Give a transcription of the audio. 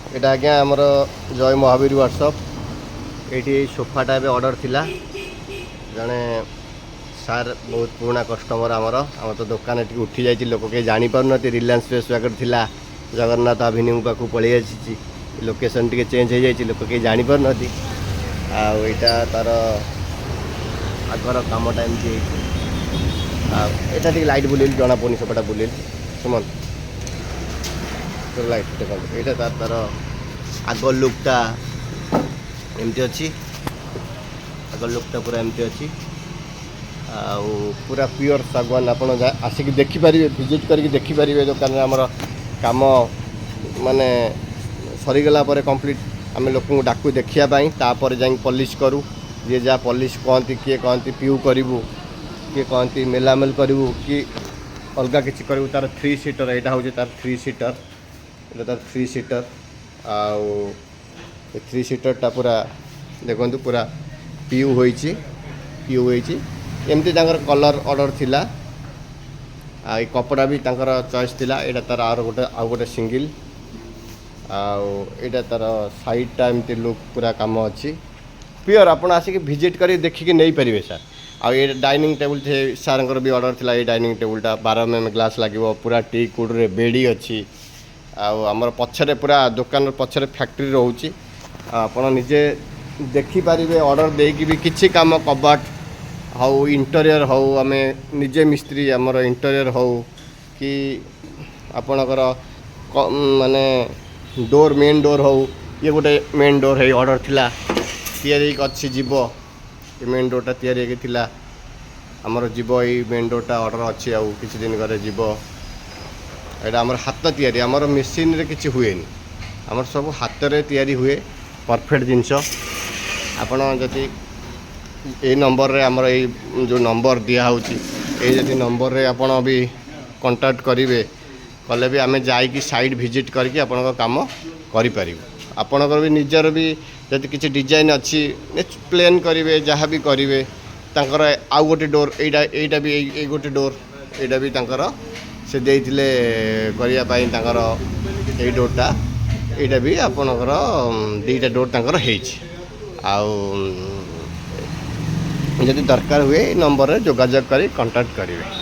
एटा आज्ञा आमर जय महावीर वर्कशॉप ये सोफाटा ए ऑर्डर थिला जड़े सार बहुत पुराना कस्टमर आमर आम तो दुकान टी उठी जाइए लोक कहीं जापार रिलायंस स्पेस पैकेट थिला जगन्नाथ एवेन्यू पाक पलि आसी लोकेशन टी चेंज हो जाए लोक कहीं जापार आईटा तार आगर कमटा एमती यहाँ लाइट बुलेल जना पड़नी सोफाटा बुलेल सुमन लाइट देखो यहाँ तार आग लुकटा एमती अच्छी आग लुकटा पूरा एमती अच्छी पूरा प्योर सागवान आपड़ आसिक देखिपारे विजिट करके देखिपारे दुकान में आमर कम माने सरीगला कंप्लीट आम लोक डाकू देखापी तापर जा पॉलिश करूँ जी जहाँ पॉलिश कहती किए कहती पीऊ करूँ किए कहती मेलामेल करूँ कि अलग किसी करूँ तार 3 सीटर यहाँ हूँ तार 3 सीटर ये तार 3 सीटर आउ 3 सीटरटा पूरा देखो पूरा पीऊ होइची एमती कलर ऑर्डर थिला आ कपड़ा भी तांकर चॉइस थिला एटा तार आउ गोटे सिंगल आउ तार साइडटा एमती लुक पूरा काम अच्छी प्योर आपड़ आसिक विजिट कर देखिए नहीं पारे सर आ ये डाइनिंग टेबुल थे सार भी ऑर्डर थिला ये डाइनिंग टेबुलटा 12 mm ग्लास लगे पूरा टी कुड रे बेडी अच्छी आमर पछरे पूरा दुकान पछरे फैक्ट्री रोचे आपड़ निजे देखिपारे ऑर्डर देकी भी किसी काम कबाट हाउ इंटेरियर हाउ आम निजे मिस्त्री आमर इंटेरियर हाउ कि आपणकर माने डोर मेन डोर हाउ ये गोटे मेन डोर है ऑर्डर थिला तैयारी अच्छी जीव ये मेन डोरटा तैयारी थिला आमर जीव ये मेन डोरटा ऑर्डर अच्छी आउ किसी दिन घरे जीव एटा आमर हाथ तैयारी आमर मेसीन रे किछि हुएनी आमर सब हाथ रे तैयारी हुए परफेक्ट जिनस आपण जति ए नंबर रे आमर ए जो नंबर दिया होची ए जति नंबर रे आपण भी कांटेक्ट करिवे कले भी आमे जाई कि साइड विजिट करके आपण काम करि परिबो आपणकर भी निजर भी जति किछि डिजाइन अच्छी प्लेन करिवे जहाँ भी करिवे तांकर आउ गोटे डोर एटा भी ए गोटे डोर एटा भी तांकर से देइथिले करिया पाई तांकर ए डोरटा एटा भी आपणकर दुईटा डोर तांकर हेछि आउ जदि दरकार हुए नंबर रे जोगाजोग करी कांटेक्ट करिवे।